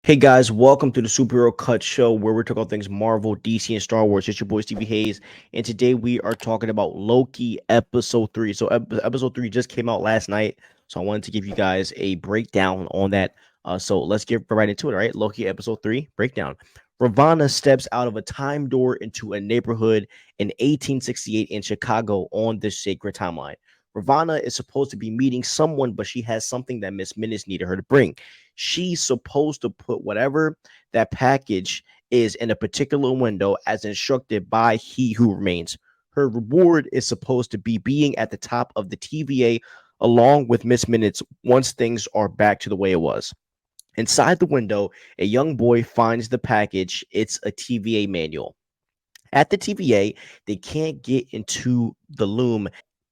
Hey guys, welcome to the Superhero Cut Show where we're talking about things Marvel, DC, and Star Wars. It's your boy Stevie Hayes, and today we are talking about Loki episode 3. So episode 3 just came out last night, so I wanted to give you guys a breakdown on that. So let's get right into it, all right? Loki episode 3 breakdown. Ravonna steps out of a time door into a neighborhood in 1868 in Chicago on this sacred timeline. Ravonna is supposed to be meeting someone, but she has something that Miss Minutes needed her to bring. She's supposed to put whatever that package is in a particular window as instructed by He Who Remains. Her reward is supposed to be being at the top of the TVA along with Miss Minutes once things are back to the way it was. Inside the window, a young boy finds the package. It's a TVA manual. At the TVA, they can't get into the loom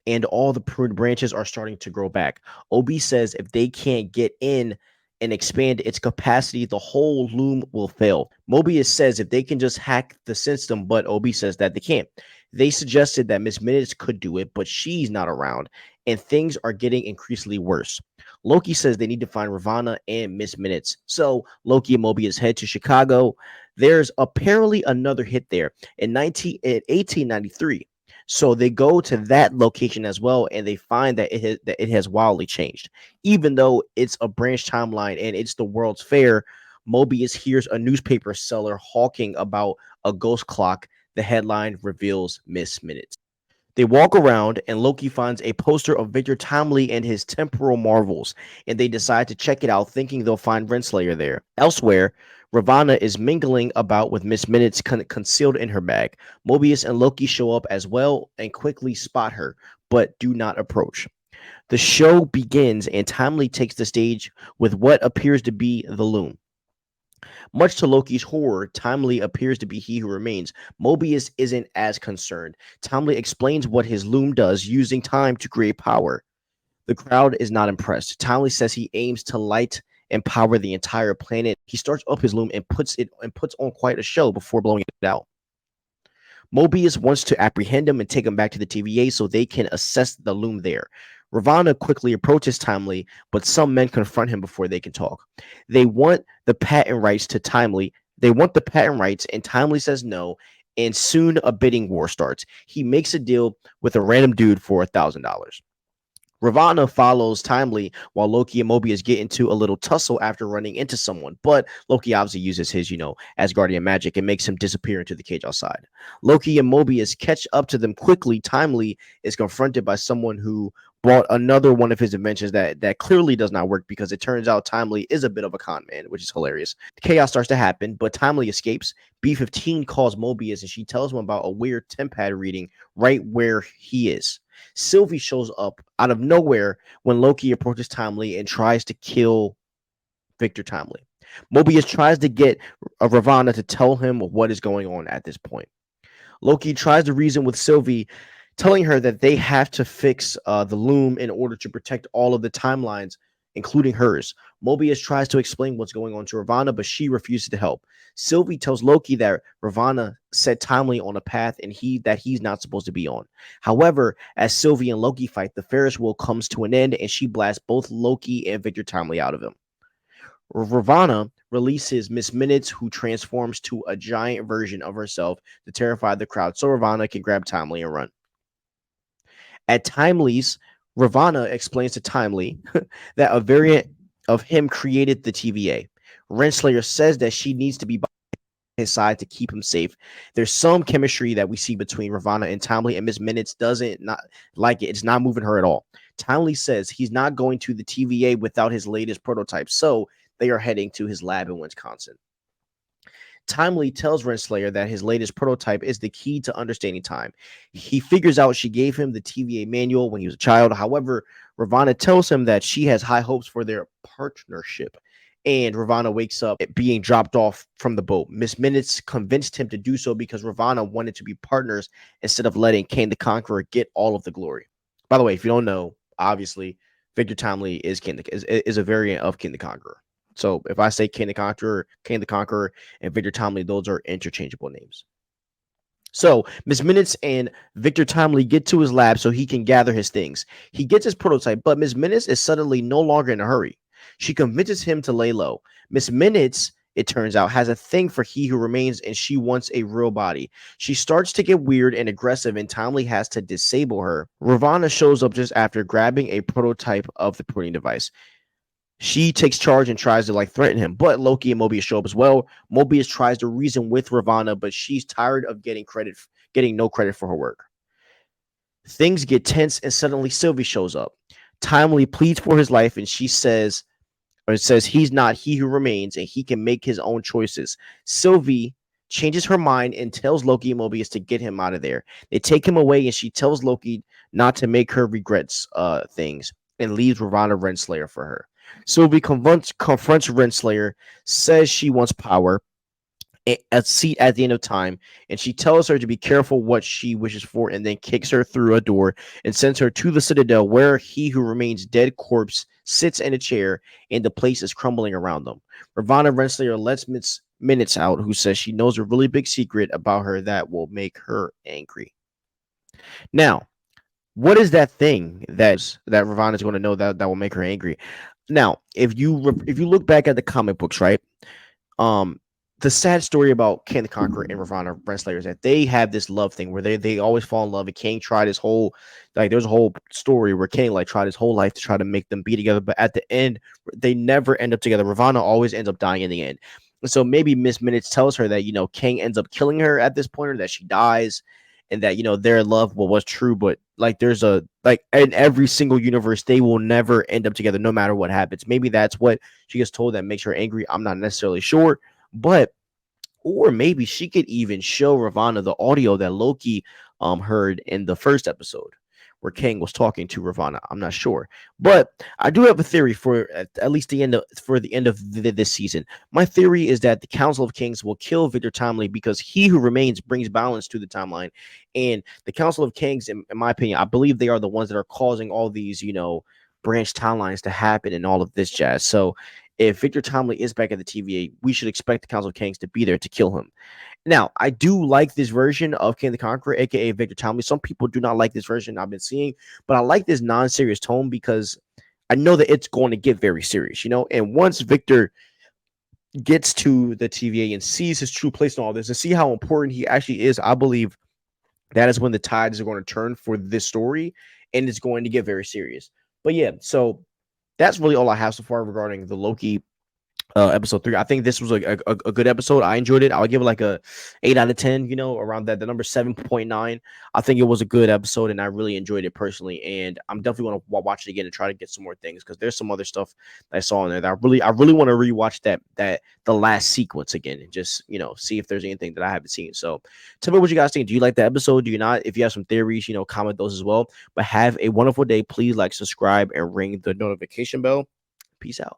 and all the pruned branches are starting to grow back. OB says if they can't get in and expand its capacity, the whole loom will fail. Mobius says if they can just hack the system, but OB says that they can't. They suggested that Miss Minutes could do it, but she's not around, and things are getting increasingly worse. Loki says they need to find Ravonna and Miss Minutes. So Loki and Mobius head to Chicago. There's apparently another hit there in 1893. So they go to that location as well, and they find that it has wildly changed. Even though it's a branch timeline and it's the World's Fair, Mobius hears a newspaper seller hawking about a ghost clock. The headline reveals Miss Minutes. They walk around, and Loki finds a poster of Victor Timely and his temporal marvels, and they decide to check it out, thinking they'll find Renslayer there. Elsewhere, Ravonna is mingling about with Miss Minutes concealed in her bag. Mobius and Loki show up as well and quickly spot her, but do not approach. The show begins, and Timely takes the stage with what appears to be the loom. Much to Loki's horror, Timely appears to be He Who Remains. Mobius isn't as concerned. Timely explains what his loom does, using time to create power. The crowd is not impressed. Timely says he aims to light and power the entire planet. He starts up his loom and puts on quite a show before blowing it out. Mobius wants to apprehend him and take him back to the TVA so they can assess the loom there. Ravonna quickly approaches Timely, but some men confront him before they can talk. They want the patent rights to Timely. They want the patent rights, and Timely says no, and soon a bidding war starts. He makes a deal with a random dude for $1,000. Ravonna follows Timely while Loki and Mobius get into a little tussle after running into someone, but Loki obviously uses his, Asgardian magic and makes him disappear into the cage outside. Loki and Mobius catch up to them quickly. Timely is confronted by someone who bought another one of his inventions that clearly does not work because it turns out Timely is a bit of a con man, which is hilarious. Chaos starts to happen, but Timely escapes. B-15 calls Mobius and she tells him about a weird tempad reading right where he is. Sylvie shows up out of nowhere when Loki approaches Timely and tries to kill Victor Timely. Mobius tries to get Ravonna to tell him what is going on at this point. Loki tries to reason with Sylvie, telling her that they have to fix the loom in order to protect all of the timelines, including hers. Mobius tries to explain what's going on to Ravonna, but she refuses to help. Sylvie tells Loki that Ravonna set Timely on a path and he's not supposed to be on. However, as Sylvie and Loki fight, the Ferris wheel comes to an end and she blasts both Loki and Victor Timely out of him. Ravonna releases Miss Minutes, who transforms to a giant version of herself to terrify the crowd so Ravonna can grab Timely and run. At Timely's, Ravonna explains to Timely that a variant of him created the TVA. Renslayer says that she needs to be by his side to keep him safe. There's some chemistry that we see between Ravonna and Timely, and Miss Minutes doesn't not like it. It's not moving her at all. Timely says he's not going to the TVA without his latest prototype, so they are heading to his lab in Wisconsin. Timely tells Renslayer that his latest prototype is the key to understanding time. He figures out she gave him the TVA manual when he was a child. However, Ravonna tells him that she has high hopes for their partnership. And Ravonna wakes up being dropped off from the boat. Miss Minutes convinced him to do so because Ravonna wanted to be partners instead of letting Kang the Conqueror get all of the glory. By the way, if you don't know, obviously, Victor Timely is a variant of Kang the Conqueror. So if I say Kang the Conqueror, and Victor Timely, those are interchangeable names. So Miss Minutes and Victor Timely get to his lab so he can gather his things. He gets his prototype, but Miss Minutes is suddenly no longer in a hurry. She convinces him to lay low. Miss Minutes it turns out, has a thing for He Who Remains, and she wants a real body. She starts to get weird and aggressive, and Timely has to disable her. Ravonna shows up just after grabbing a prototype of the printing device. She takes charge and tries to threaten him, but Loki and Mobius show up as well. Mobius tries to reason with Ravonna, but she's tired of getting no credit for her work. Things get tense, and suddenly Sylvie shows up. Timely pleads for his life, and she says, or it says, he's not He Who Remains, and he can make his own choices. Sylvie changes her mind and tells Loki and Mobius to get him out of there. They take him away, and she tells Loki not to make her regrets things, and leaves Ravonna Renslayer for her. Sylvie confronts Renslayer, says she wants power, a seat at the end of time, and she tells her to be careful what she wishes for, and then kicks her through a door and sends her to the Citadel, where He Who Remains dead corpse sits in a chair and the place is crumbling around them. Ravonna Renslayer lets Minutes out, who says she knows a really big secret about her that will make her angry. Now, what is that thing that Ravonna is going to know that will make her angry? Now, if you look back at the comic books, right? The sad story about Kang the Conqueror and Ravonna Renslayer is that they have this love thing where they always fall in love. And Kang tried his whole there's a whole story where Kang tried his whole life to try to make them be together, but at the end they never end up together. Ravonna always ends up dying in the end. And so maybe Miss Minutes tells her that Kang ends up killing her at this point, or that she dies, and that their love was true, but there's a in every single universe they will never end up together no matter what happens. Maybe that's what she gets told that makes her angry. I'm not necessarily sure. But, or maybe she could even show Ravonna the audio that Loki heard in the first episode where Kang was talking to Ravonna. I'm not sure, but I do have a theory for at least the end of this season. My theory is that the Council of Kings will kill Victor Timely because He Who Remains brings balance to the timeline, and the Council of Kings, in my opinion, I believe they are the ones that are causing all these branch timelines to happen and all of this jazz. So if Victor Timely is back at the TVA, we should expect the Council of Kings to be there to kill him. Now, I do like this version of Kang the Conqueror, aka Victor Timely. Some people do not like this version I've been seeing, but I like this non-serious tone because I know that it's going to get very serious, And once Victor gets to the TVA and sees his true place in all this and see how important he actually is, I believe that is when the tides are going to turn for this story, and it's going to get very serious. But yeah, so that's really all I have so far regarding the Loki episode 3. I think this was a good episode. I enjoyed it. I would give it a 8 out of 10, around that, the number 7.9. I think it was a good episode, and I really enjoyed it personally, and I'm definitely going to watch it again and try to get some more things, because there's some other stuff that I saw in there that I really want to rewatch that the last sequence again, and just see if there's anything that I haven't seen. So tell me what you guys think. Do you like the episode? Do you not? If you have some theories, comment those as well. But have a wonderful day. Please subscribe, and ring the notification bell. Peace out.